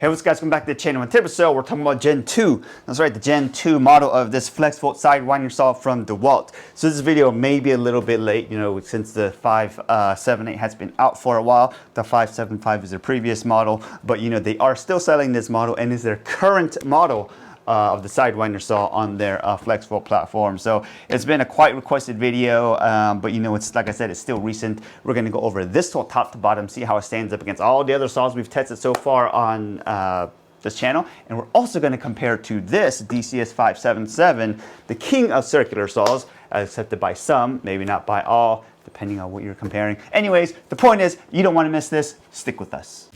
Hey, what's up guys, welcome back to the channel. In today's episode, we're talking about Gen 2. That's right, the Gen 2 model of this Flexvolt sidewinder saw from DeWALT. So this video may be a little bit late, since the 578 has been out for a while. The 575 is their previous model, but they are still selling this model and is their current model of the sidewinder saw on their Flexvolt platform. So it's been a quite requested video, but it's like I said, it's still recent. We're going to go over this tool top to bottom, see how it stands up against all the other saws we've tested so far on this channel, and we're also going to compare to this DCS577, the king of circular saws, accepted by some, maybe not by all, depending on what you're comparing. Anyways, the point is, you don't want to miss this. Stick with us.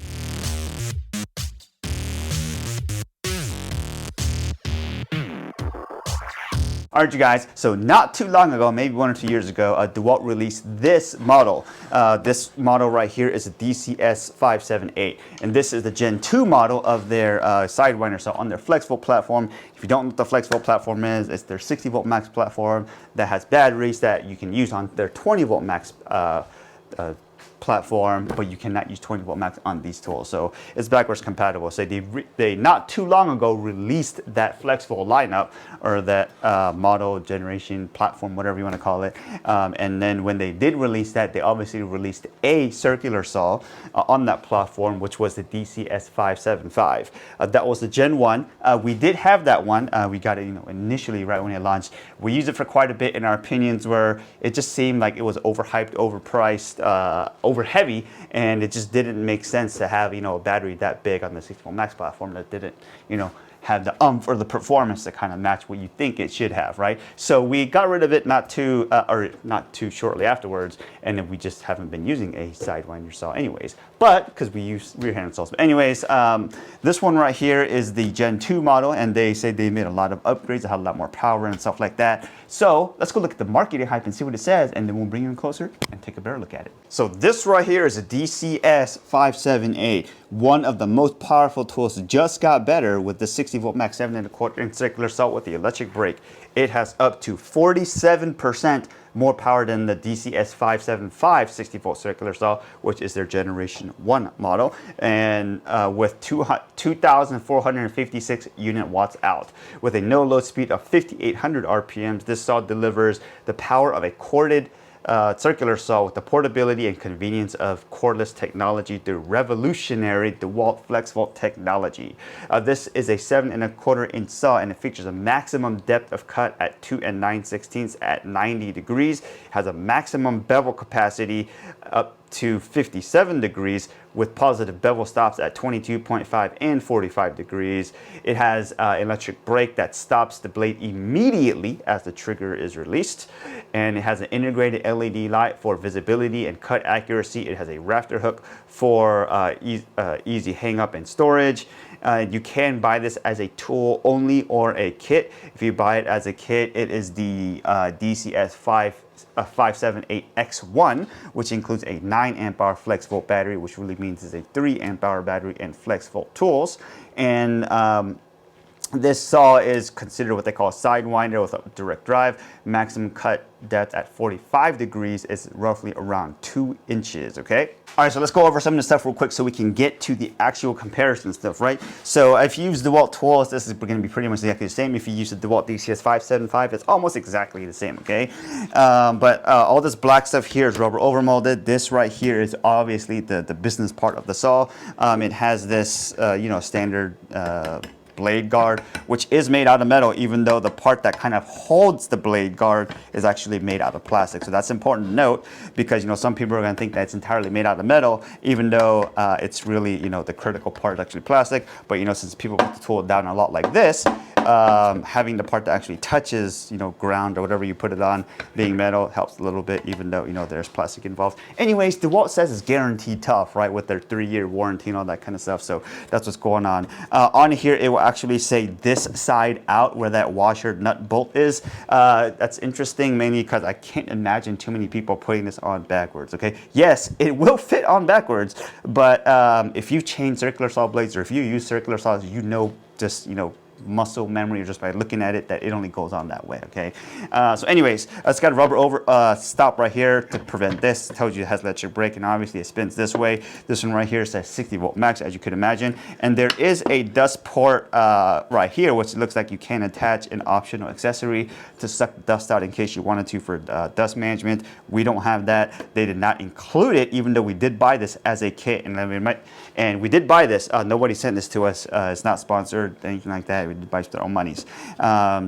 Alright you guys, so not too long ago, maybe 1 or 2 years ago, DeWALT released this model. This model right here is a DCS578, and this is the Gen 2 model of their sidewinder saw on their Flexvolt platform. If you don't know what the Flexvolt platform is, it's their 60 volt max platform that has batteries that you can use on their 20 volt max platform, but you cannot use 20 volt max on these tools, so it's backwards compatible. So they not too long ago released that Flexvolt lineup, or that model, generation, platform, whatever you want to call it, and then when they did release that, they obviously released a circular saw on that platform, which was the DCS575. That was the Gen 1. We did have that one. We got it initially right when it launched. We used it for quite a bit, and our opinions were it just seemed like it was overhyped, overpriced, over heavy, and it just didn't make sense to have a battery that big on the 60 volt max platform that didn't have the or the performance to kind of match what you think it should have, right? So we got rid of it not too shortly afterwards, and then we just haven't been using a sidewinder saw anyways, but because we use rear-handed saws. But anyways, this one right here is the Gen 2 model, and they say they made a lot of upgrades, it had a lot more power and stuff like that. So let's go look at the marketing hype and see what it says, and then we'll bring you in closer and take a better look at it. So this right here is a DCS578, one of the most powerful tools. Just got better with the 60 volt max 7¼ inch circular saw with the electric brake. It has up to 47% more power than the DCS575 60 volt circular saw, which is their generation 1 model, and with 2,456 unit watts out. With a no load speed of 5,800 RPMs, this saw delivers the power of a corded circular saw with the portability and convenience of cordless technology through revolutionary DeWALT Flexvolt technology. This is a 7¼ inch saw, and it features a maximum depth of cut at 2 9/16 at 90 degrees. It has a maximum bevel capacity up to 57 degrees with positive bevel stops at 22.5 and 45 degrees. It has electric brake that stops the blade immediately as the trigger is released, and it has an integrated LED light for visibility and cut accuracy. It has a rafter hook for easy hang up and storage. You can buy this as a tool only or a kit. If you buy it as a kit, it is the DCS578 X1, which includes a 9 amp hour Flexvolt battery, which really means it's a 3 amp hour battery and Flexvolt tools. And this saw is considered what they call a sidewinder with a direct drive. Maximum cut depth at 45 degrees is roughly around 2 inches, okay? All right, so let's go over some of the stuff real quick so we can get to the actual comparison stuff, right? So if you use DeWALT tools, this is going to be pretty much exactly the same. If you use the DeWALT DCS575, it's almost exactly the same, okay? But all this black stuff here is rubber overmolded. This right here is obviously the business part of the saw. It has this, standard blade guard, which is made out of metal, even though the part that kind of holds the blade guard is actually made out of plastic. So that's important to note, because some people are going to think that it's entirely made out of metal, even though it's really the critical part is actually plastic. But since people put the tool down a lot like this, having the part that actually touches ground or whatever you put it on being metal helps a little bit, even though there's plastic involved. Anyways, DeWALT says it's guaranteed tough, right, with their 3-year warranty and all that kind of stuff. So that's what's going on. On here it will actually say this side out where that washer nut bolt is. That's interesting, mainly because I can't imagine too many people putting this on backwards, okay? Yes, it will fit on backwards, but if you change circular saw blades, or if you use circular saws, just muscle memory or just by looking at it that it only goes on that way, okay? So anyways, it's got a rubber over stop right here to prevent this. It tells you it has electric brake, and obviously it spins this way. This one right here says 60 volt max, as you could imagine. And there is a dust port right here, which looks like you can attach an optional accessory to suck the dust out in case you wanted to for dust management. We don't have that. They did not include it, even though we did buy this as a kit. And we did buy this. Nobody sent this to us. It's not sponsored, anything like that. We did buy their own monies.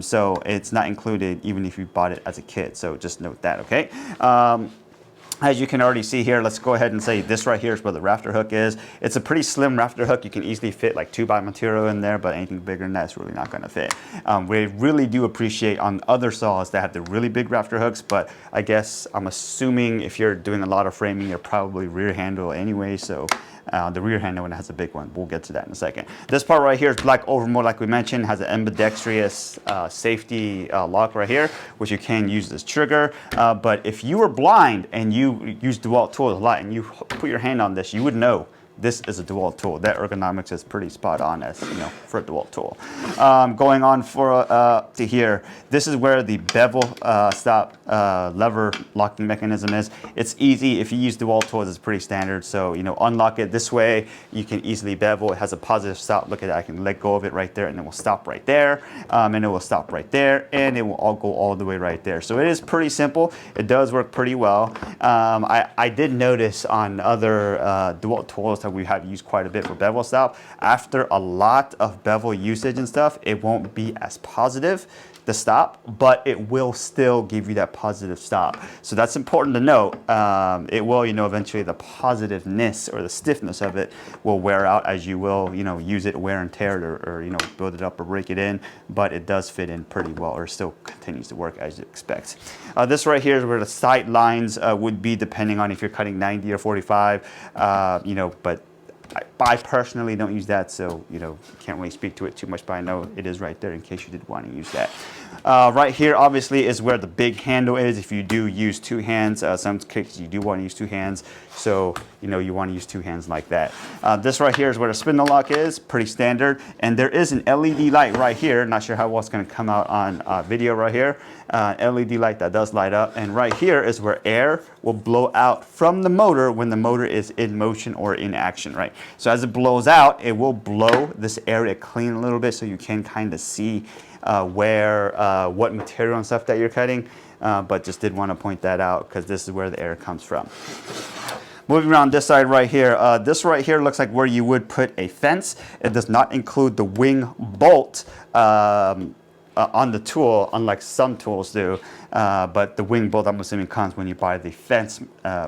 So it's not included even if you bought it as a kit. So just note that, okay? As you can already see here, let's go ahead and say this right here is where the rafter hook is. It's a pretty slim rafter hook. You can easily fit like 2x material in there, but anything bigger than that's really not gonna fit. We really do appreciate on other saws that have the really big rafter hooks, but I guess I'm assuming if you're doing a lot of framing, you're probably rear handle anyway, so the rear handle one has a big one. We'll get to that in a second. This part right here is black overmode, like we mentioned, has an ambidextrous safety lock right here, which you can use as trigger. But if you were blind and you use DeWALT tools a lot and you put your hand on this, you would know this is a DeWALT tool. That ergonomics is pretty spot on, as you know, for a DeWALT tool. Going on to here, this is where the bevel stop lever locking mechanism is. It's easy. If you use DeWALT tools, it's pretty standard. So, you know, unlock it this way. You can easily bevel. It has a positive stop. Look at that. I can let go of it right there, and it will stop right there. And it will stop right there, and it will all go all the way right there. So it is pretty simple. It does work pretty well. I did notice on other DeWALT tools that we have used quite a bit for bevel stop, after a lot of bevel usage and stuff, it won't be as positive, the stop, but it will still give you that positive stop. So that's important to note. It will, you know, eventually the positiveness or the stiffness of it will wear out as you will, you know, use it, wear and tear it, or you know, build it up or break it in, but it does fit in pretty well, or still continues to work as you expect. This right here is where the sight lines would be, depending on if you're cutting 90 or 45, you know, but I personally don't use that, so you know, can't really speak to it too much, but I know it is right there in case you did want to use that. Right here obviously is where the big handle is. If you do use two hands, some cases you do want to use two hands, so you know, you want to use two hands like that. This right here is where the spindle lock is, pretty standard, and there is an LED light right here. Not sure how well it's going to come out on video right here. LED light that does light up, and right here is where air will blow out from the motor when the motor is in motion or in action, right? So as it blows out, it will blow this area clean a little bit, so you can kind of see what material and stuff that you're cutting, but just did want to point that out because this is where the air comes from. Moving around this side right here, this right here looks like where you would put a fence. It does not include the wing bolt on the tool, unlike some tools do. But the wing bolt, I'm assuming, comes when you buy the fence,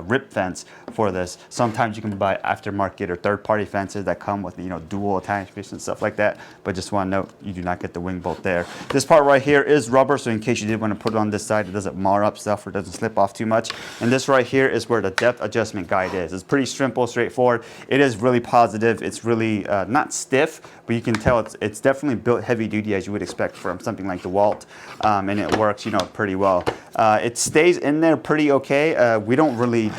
rip fence for this. Sometimes you can buy aftermarket or third-party fences that come with, you know, dual attachments and stuff like that. But just want to note, you do not get the wing bolt there. This part right here is rubber, so in case you did want to put it on this side, it doesn't mar up stuff or doesn't slip off too much. And this right here is where the depth adjustment guide is. It's pretty simple, straightforward. It is really positive. It's really not stiff, but you can tell it's definitely built heavy duty, as you would expect from something like DeWALT, and it works, you know, pretty well. It stays in there pretty okay. We don't really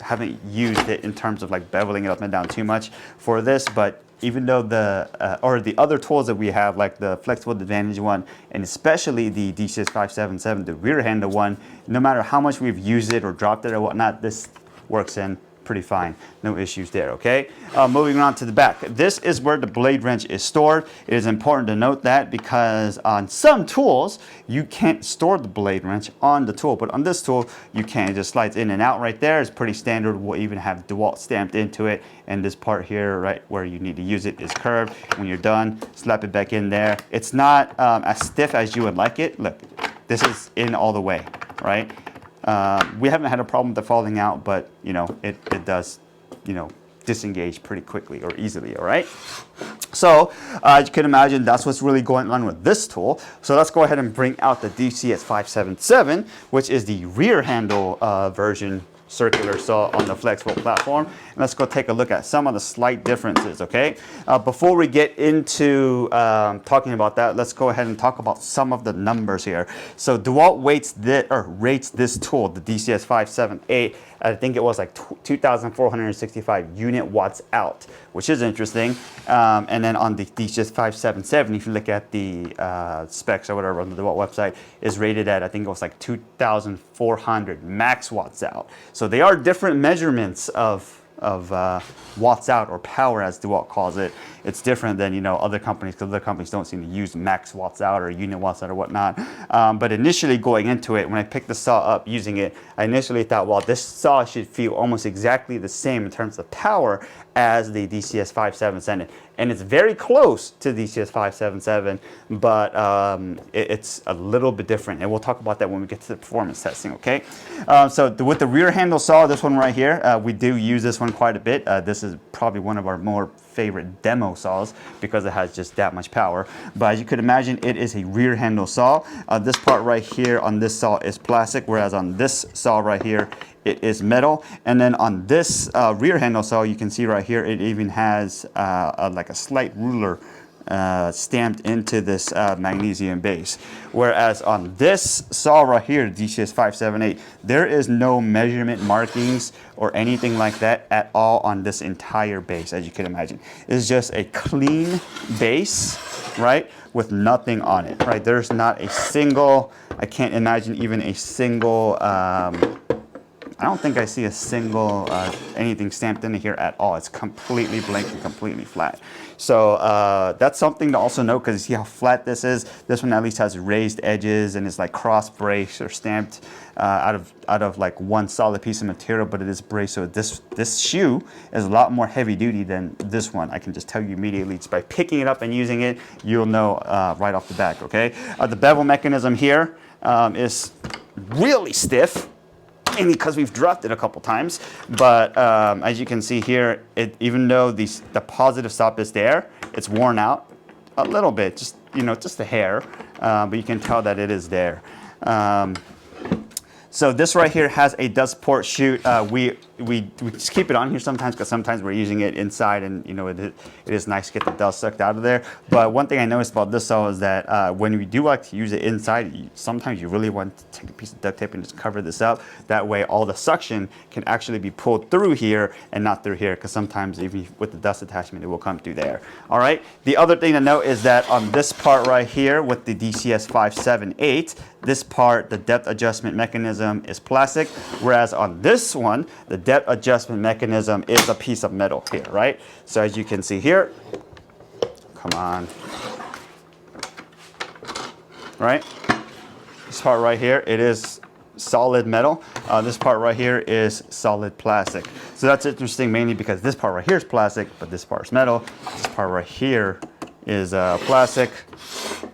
haven't used it in terms of like beveling it up and down too much for this, but even though the other tools that we have, like the Flexvolt Advantage one, and especially the DCS577, the rear handle one, no matter how much we've used it or dropped it or whatnot, this works in pretty fine. No issues there, okay? Moving on to the back. This is where the blade wrench is stored. It is important to note that because on some tools, you can't store the blade wrench on the tool, but on this tool, you can. It just slides in and out right there. It's pretty standard. We'll even have DeWALT stamped into it, and this part here, right where you need to use it, is curved. When you're done, slap it back in there. It's not as stiff as you would like it. Look, this is in all the way, right? We haven't had a problem with it falling out, but you know, it does, you know, disengage pretty quickly or easily, all right? So you can imagine that's what's really going on with this tool. So let's go ahead and bring out the DCS577, which is the rear handle version circular saw on the Flexvolt platform. And let's go take a look at some of the slight differences, okay? Before we get into talking about that, let's go ahead and talk about some of the numbers here. So DeWALT rates this tool, the DCS578, I think it was like 2,465 unit watts out, which is interesting. And then on the DCS577, if you look at the specs or whatever on the DeWALT website, is rated at, I think it was like 2,400 max watts out. So they are different measurements of watts out, or power as DeWALT calls it. It's different than, you know, other companies, because other companies don't seem to use max watts out or unit watts out or whatnot. But initially going into it, when I picked the saw up using it, I initially thought, well, this saw should feel almost exactly the same in terms of power as the DCS577, and it's very close to DCS577, but it's a little bit different, and we'll talk about that when we get to the performance testing, okay? So with the rear handle saw, this one right here, we do use this one quite a bit. This is probably one of our more favorite demo saws because it has just that much power. But as you could imagine, it is a rear handle saw. This part right here on this saw is plastic, whereas on this saw right here, it is metal. And then on this rear handle saw, you can see right here, it even has like a slight ruler stamped into this magnesium base. Whereas on this saw right here, DCS578, there is no measurement markings or anything like that at all on this entire base, as you can imagine. It's just a clean base, right, with nothing on it, right? There's not a single, I can't imagine even a single, I don't think I see a single anything stamped in here at all. It's completely blank and completely flat. So that's something to also note, because you see how flat this is. This one at least has raised edges and is like cross braced or stamped out of like one solid piece of material, but it is braced. So this shoe is a lot more heavy duty than this one. I can just tell you immediately, just by picking it up and using it, you'll know right off the back. Okay, the bevel mechanism here is really stiff, mainly because we've dropped it a couple times. But as you can see here, even though the positive stop is there, it's worn out a little bit, just, you know, just a hair, but you can tell that it is there. So this right here has a dust port chute. We just keep it on here sometimes, because sometimes we're using it inside, and you know, it is nice to get the dust sucked out of there. But one thing I noticed about this saw is that when we do like to use it inside, sometimes you really want to take a piece of duct tape and just cover this up. That way all the suction can actually be pulled through here and not through here, because sometimes even with the dust attachment, it will come through there. All right. The other thing to note is that on this part right here with the DCS578, this part, the depth adjustment mechanism is plastic, whereas on this one, the depth adjustment mechanism is a piece of metal here, right? So as you can see here, come on, right? This part right here, it is solid metal. This part right here is solid plastic. So that's interesting, mainly because this part right here is plastic, but this part is metal. This part right here is plastic.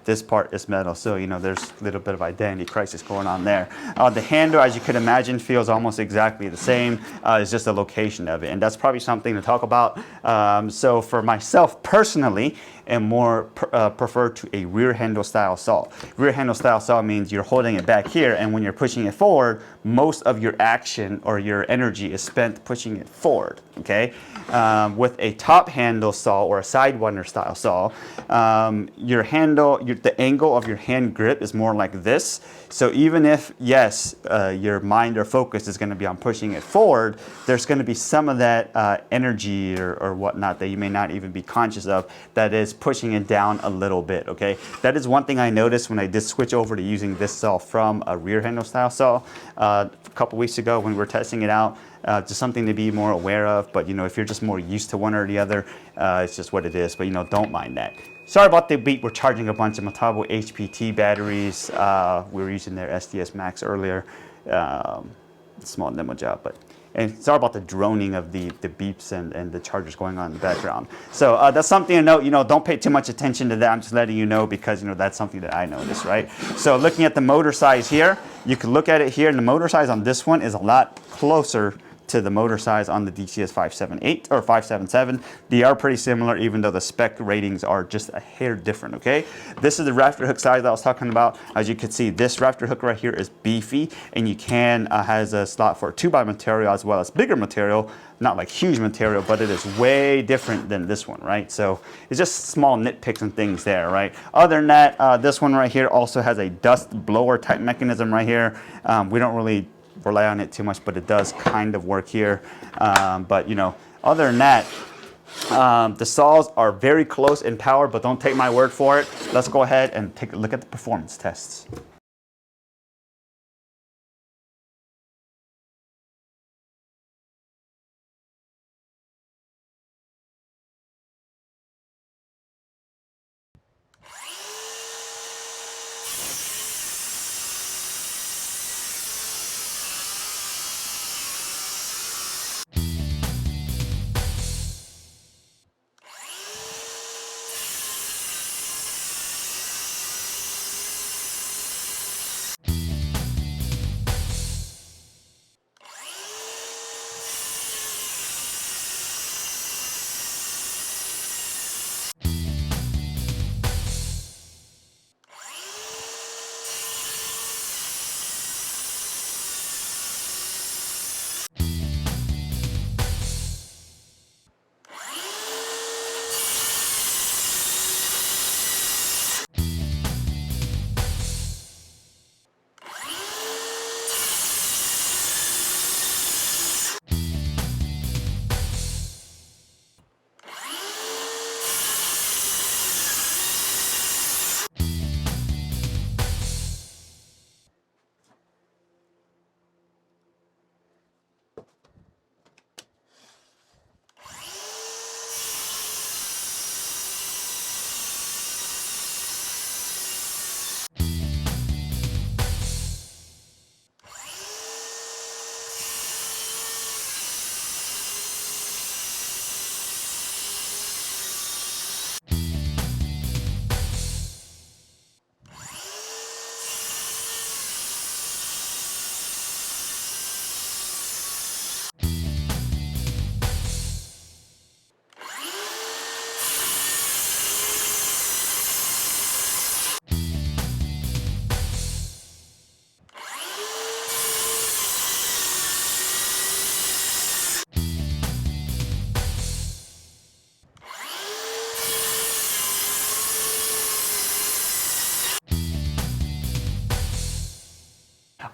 This part is metal, so you know, there's a little bit of identity crisis going on there. The handle, as you could imagine, feels almost exactly the same. It's just the location of it, and that's probably something to talk about. So for myself personally, am more preferred to a rear handle style saw. Rear handle style saw means you're holding it back here, and when you're pushing it forward, most of your action or your energy is spent pushing it forward, okay? With a top handle saw or a sidewinder style saw, your handle, the angle of your hand grip is more like this. So even if, yes, your mind or focus is going to be on pushing it forward, there's going to be some of that energy or whatnot that you may not even be conscious of that is pushing it down a little bit, okay? That is one thing I noticed when I did switch over to using this saw from a rear handle style saw a couple weeks ago when we were testing it out. Just something to be more aware of, but you know, if you're just more used to one or the other, it's just what it is, but you know, don't mind that. Sorry about the beat. We're charging a bunch of Metabo HPT batteries. We were using their SDS Max earlier. Small demo job, but and sorry about the droning of the beeps and the chargers going on in the background. So that's something to note. You know, don't pay too much attention to that. I'm just letting you know because you know that's something that I noticed, right? So looking at the motor size here, you can look at it here, and the motor size on this one is a lot closer to the motor size on the DCS578 or 577. They are pretty similar, even though the spec ratings are just a hair different, okay? This is the rafter hook size that I was talking about. As you can see, this rafter hook right here is beefy, and you can, has a slot for 2x material as well as bigger material, not like huge material, but it is way different than this one, right? So it's just small nitpicks and things there, right? Other than that, this one right here also has a dust blower type mechanism right here. We don't really rely on it too much, but it does kind of work here. But you know, other than that, The saws are very close in power, but don't take my word for it. Let's go ahead and take a look at the performance tests.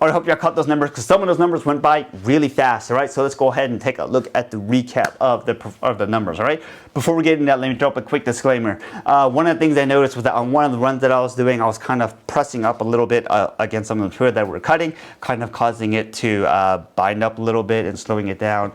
All right, I hope y'all caught those numbers because some of those numbers went by really fast. All right, so let's go ahead and take a look at the recap of the numbers. All right, before we get into that, let me drop a quick disclaimer. One of the things I noticed was that on one of the runs that I was doing, I was kind of pressing up a little bit against some of the material that we're cutting, kind of causing it to bind up a little bit and slowing it down.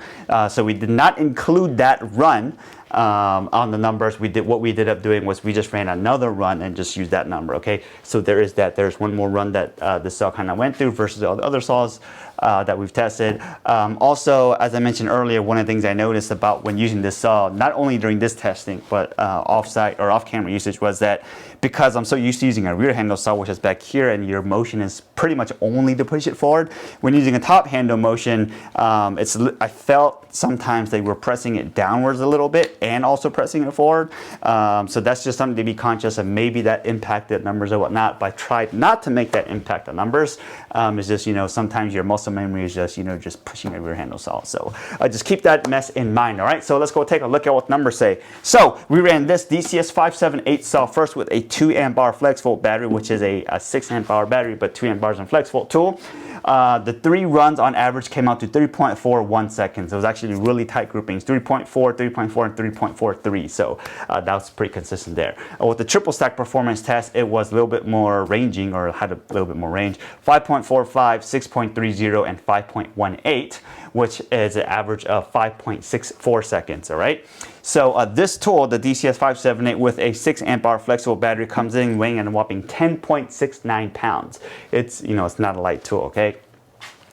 So we did not include that run on the numbers. What we ended up doing was we just ran another run and just used that number. Okay, so there is that. There's one more run that the saw kind of went through versus all the other saws that we've tested. Also, as I mentioned earlier, one of the things I noticed about when using this saw, not only during this testing but off-site or off-camera usage, was that because I'm so used to using a rear handle saw, which is back here, and your motion is pretty much only to push it forward. When using a top handle motion, I felt sometimes they were pressing it downwards a little bit and also pressing it forward. So that's just something to be conscious of. Maybe that impacted numbers or whatnot, but I tried not to make that impact the numbers. It's just, sometimes your muscle memory is just, just pushing a rear handle saw. So just keep that mess in mind. All right, so let's go take a look at what numbers say. So we ran this DCS578 saw first with a 2 amp hour Flexvolt battery, which is a 6 amp hour battery, but 2 amp hours in Flexvolt tool. The 3 runs on average came out to 3.41 seconds. It was actually really tight groupings, 3.4, 3.4, and 3.43. So that was pretty consistent there. With the triple stack performance test, it was a little bit more ranging, or had a little bit more range, 5.45, 6.30, and 5.18, which is an average of 5.64 seconds, all right? So this tool, the DCS578 with a 6 amp hour Flexvolt battery, comes in weighing a whopping 10.69 pounds. It's, it's not a light tool, okay?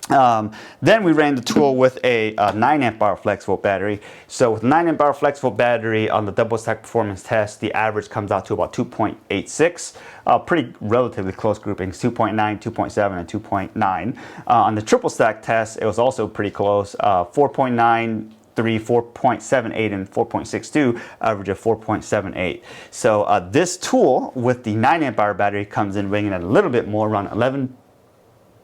Then we ran the tool with a 9 amp hour Flexvolt battery. So with 9 amp hour Flexvolt battery on the double stack performance test, the average comes out to about 2.86. Pretty relatively close groupings, 2.9, 2.7, and 2.9. On the triple stack test, it was also pretty close, 4.9, 4.78, and 4.62, average of 4.78. So this tool with the 9 amp hour battery comes in weighing at a little bit more, around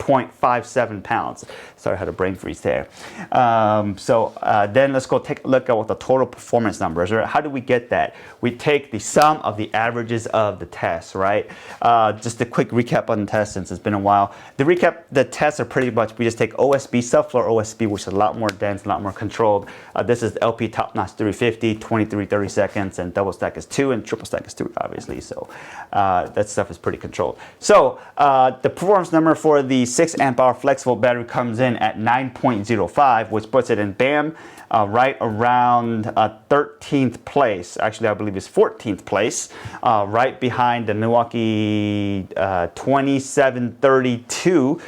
0.57 pounds. Sorry, I had a brain freeze there. Then let's go take a look at what the total performance numbers are. How do we get that? We take the sum of the averages of the tests, right? Just a quick recap on the test since it's been a while. The tests are pretty much, we just take OSB, subfloor OSB, which is a lot more dense, a lot more controlled. This is the LP top notch 350, 23 30 seconds, and double stack is 2, and triple stack is 3, obviously. So that stuff is pretty controlled. So the performance number for the 6 amp hour Flexvolt battery comes in at 9.05, which puts it in BAM right around 13th place. Actually, I believe it's 14th place, right behind the Milwaukee 2732,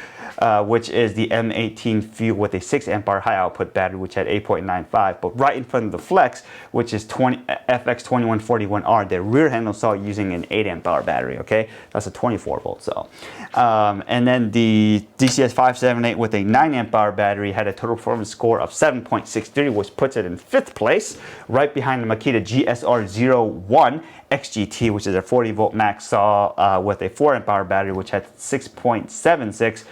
which is the M18 fuel with a 6 amp hour high output battery, which had 8.95. But right in front of the Flex, which is FX2141R, the rear handle saw using an 8 amp hour battery. Okay, that's a 24 volt cell. And then the DCS578 with a 9 amp hour battery had a total performance score of 7.63, which puts it in 5th place, right behind the Makita GSR01 XGT, which is a 40 volt max saw with a 4 amp hour battery, which had 6.76.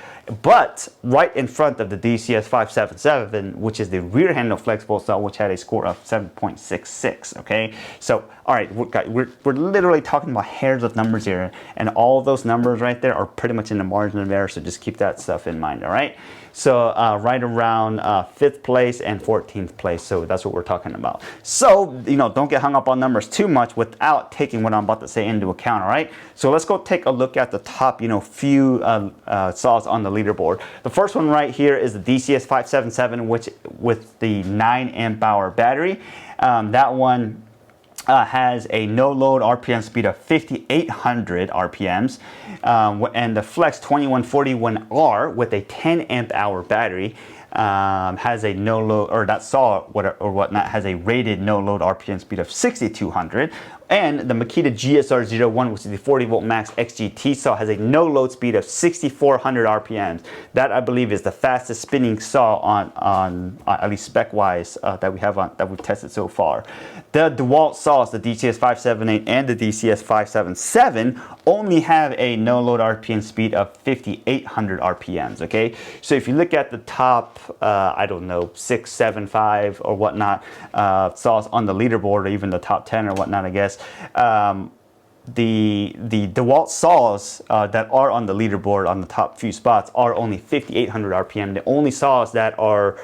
But right in front of the DCS577, which is the rear handle Flexvolt saw, which had a score of 7.66. Okay, so all right, we're literally talking about hairs of numbers here, and all of those numbers right there are pretty much in the margin of error. So just keep that stuff in mind. All right. So right around 5th place and 14th place. So that's what we're talking about. So, don't get hung up on numbers too much without taking what I'm about to say into account, all right? So let's go take a look at the top, few saws on the leaderboard. The first one right here is the DCS577, which with the 9 amp hour battery. That one has a no load RPM speed of 5,800 RPMs, and the Flex 2141R with a 10 amp hour battery has a no load, or that saw or whatnot has a rated no load RPM speed of 6,200. And the Makita GSR01, which is the 40 volt max XGT saw, has a no load speed of 6,400 RPMs. That I believe is the fastest spinning saw on at least spec wise that we've tested so far. The DeWALT saws, the DCS578 and the DCS577, only have a no load RPM speed of 5,800 RPMs. Okay, so if you look at the top, I don't know, 6, 7, 5 or whatnot saws on the leaderboard, or even the top 10 or whatnot, I guess. The DeWALT saws that are on the leaderboard on the top few spots are only 5,800 RPM. The only saws that are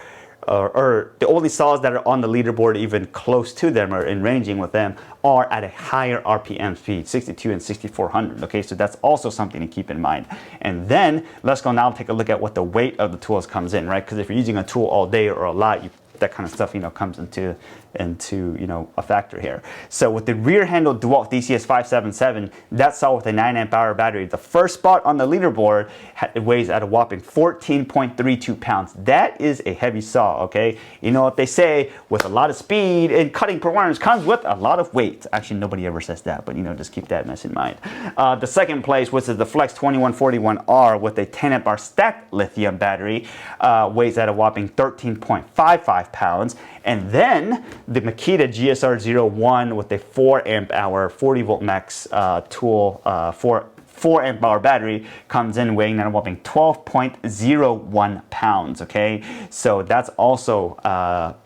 the only saws that are on the leaderboard even close to them or in ranging with them are at a higher RPM speed, 62 and 6,400. Okay, so that's also something to keep in mind. And then let's go now take a look at what the weight of the tools comes in, right? Because if you're using a tool all day or a lot, that kind of stuff, comes into a factor here. So with the rear handle DeWALT DCS577, that saw with a 9 amp hour battery, the first spot on the leaderboard, it weighs at a whopping 14.32 pounds. That is a heavy saw, okay? You know what they say, with a lot of speed and cutting performance comes with a lot of weight. Actually, nobody ever says that, but just keep that mess in mind. The second place, which is the Flex 2141R with a 10 amp hour stacked lithium battery, weighs at a whopping 13.55 pounds. And then the Makita GSR01 with a 4 amp hour 40 volt max tool for 4 amp hour battery comes in weighing at a whopping 12.01 pounds. Okay, so that's also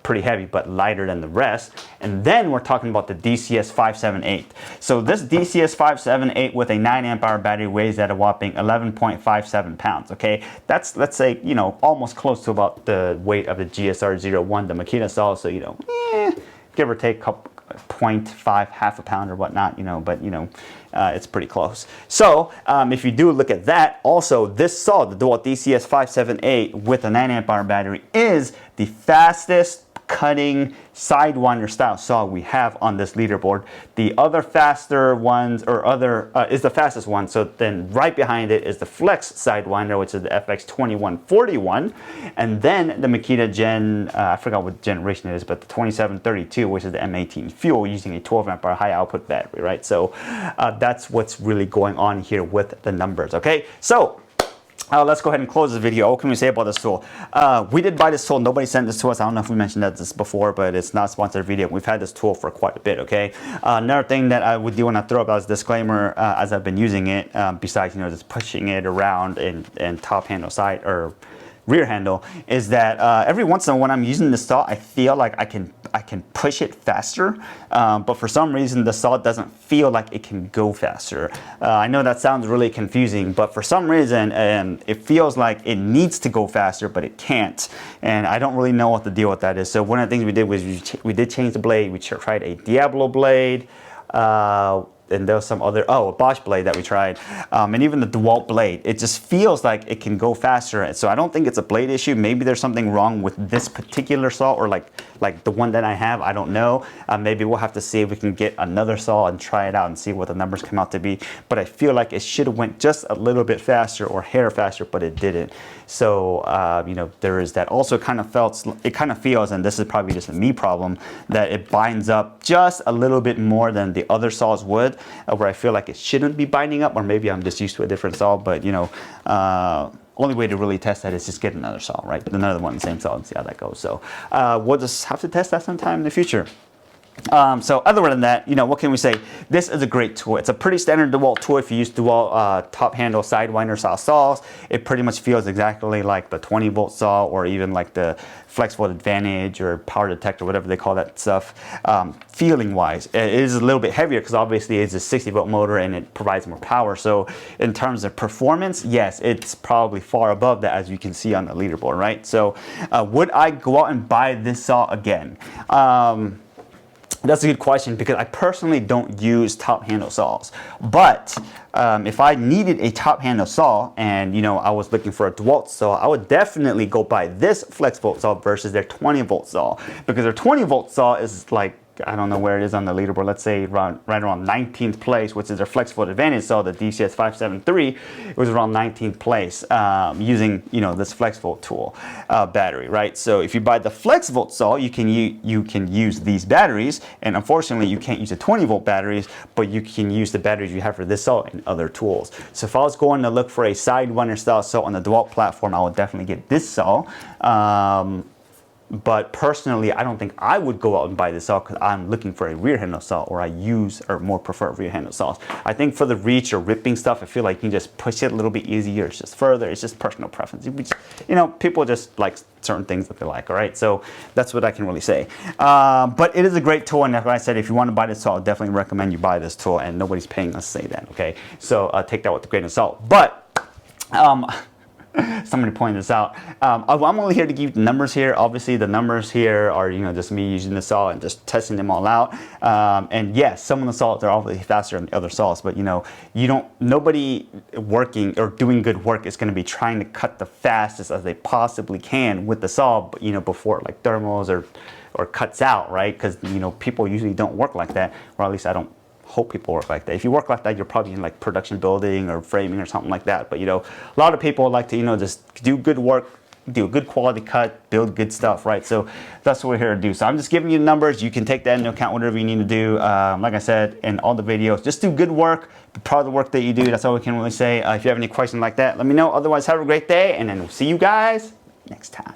pretty heavy, but lighter than the rest. And then we're talking about the DCS578. So this DCS578 with a 9 amp hour battery weighs at a whopping 11.57 pounds. Okay, that's, let's say, almost close to about the weight of the GSR01, the Makita saw. So give or take 0.5, half a pound or whatnot, but it's pretty close. So if you do look at that, also this saw, the DeWALT DCS578 with a 9 amp hour battery, is the fastest cutting sidewinder style saw we have on this leaderboard. The other faster ones, or is the fastest one. So then right behind it is the Flex sidewinder, which is the FX2141, and then the Makita I forgot what generation it is, but the 2732, which is the M18 fuel using a 12 amp hour high output battery, right? So that's what's really going on here with the numbers. Okay, so Let's go ahead and close this video. What can we say about this tool? We did buy this tool. Nobody sent this to us. I don't know if we mentioned this before, but it's not a sponsored video. We've had this tool for quite a bit, okay? Another thing that I would do want to throw up as a disclaimer, as I've been using it, besides, just pushing it around and top handle side or rear handle, is that every once in a while when I'm using the saw, I feel like I can push it faster, but for some reason the saw doesn't feel like it can go faster. I know that sounds really confusing, but for some reason it feels like it needs to go faster, but it can't, and I don't really know what the deal with that is. So one of the things we did was we did change the blade. We tried a Diablo blade, and there was some other, a Bosch blade that we tried, and even the DeWALT blade. It just feels like it can go faster. So I don't think it's a blade issue. Maybe there's something wrong with this particular saw, or like the one that I have. I don't know. Maybe we'll have to see if we can get another saw and try it out and see what the numbers come out to be. But I feel like it should have went just a little bit faster or hair faster, but it didn't. So there is that. Also, it kind of feels, and this is probably just a me problem, that it binds up just a little bit more than the other saws would, where I feel like it shouldn't be binding up, or maybe I'm just used to a different saw. But only way to really test that is just get another saw, right? Another one, the same saw, and see how that goes. So we'll just have to test that sometime in the future. So other than that, what can we say? This is a great tool. It's a pretty standard DeWALT tool. If you use DeWALT top handle sidewinder style saws, it pretty much feels exactly like the 20-volt saw, or even like the Flexvolt Advantage or Power Detector, whatever they call that stuff. Feeling wise, it is a little bit heavier because obviously it's a 60-volt motor and it provides more power. So in terms of performance, yes, it's probably far above that, as you can see on the leaderboard, right? So would I go out and buy this saw again? That's a good question, because I personally don't use top handle saws. But if I needed a top handle saw and I was looking for a DeWALT saw, I would definitely go buy this Flexvolt saw versus their 20-volt saw, because their 20-volt saw is like, I don't know where it is on the leaderboard, let's say right around 19th place, which is their Flexvolt Advantage saw, the DCS573. It was around 19th place using this Flexvolt tool battery, right? So if you buy the Flexvolt saw, you can use these batteries, and unfortunately you can't use the 20-volt batteries, but you can use the batteries you have for this saw and other tools. So if I was going to look for a sidewinder style saw on the DeWALT platform, I would definitely get this saw. But personally, I don't think I would go out and buy this saw, because I'm looking for a rear handle saw, or I use or more prefer rear handle saws. I think for the reach or ripping stuff, I feel like you can just push it a little bit easier. It's just further. It's just personal preference. People just like certain things that they like. All right, so that's what I can really say. But it is a great tool, and like I said, if you want to buy this tool, I definitely recommend you buy this tool. And nobody's paying us to say that. Okay, so take that with a grain of salt. But somebody pointed this out. I'm only here to give you the numbers here. Obviously, the numbers here are just me using the saw and just testing them all out. And yes, some of the saws are obviously faster than the other saws, but nobody working or doing good work is going to be trying to cut the fastest as they possibly can with the saw, before it like thermals or cuts out, right? Because people usually don't work like that, or at least I don't hope people work like that. If you work like that, you're probably in like production building or framing or something like that. But a lot of people like to just do good work, do a good quality cut, build good stuff, right? So that's what we're here to do. So I'm just giving you the numbers. You can take that into account, whatever you need to do. Like I said in all the videos, just do good work, be proud of the work that you do. That's all we can really say. If you have any questions like that, let me know. Otherwise, have a great day, and then we'll see you guys next time.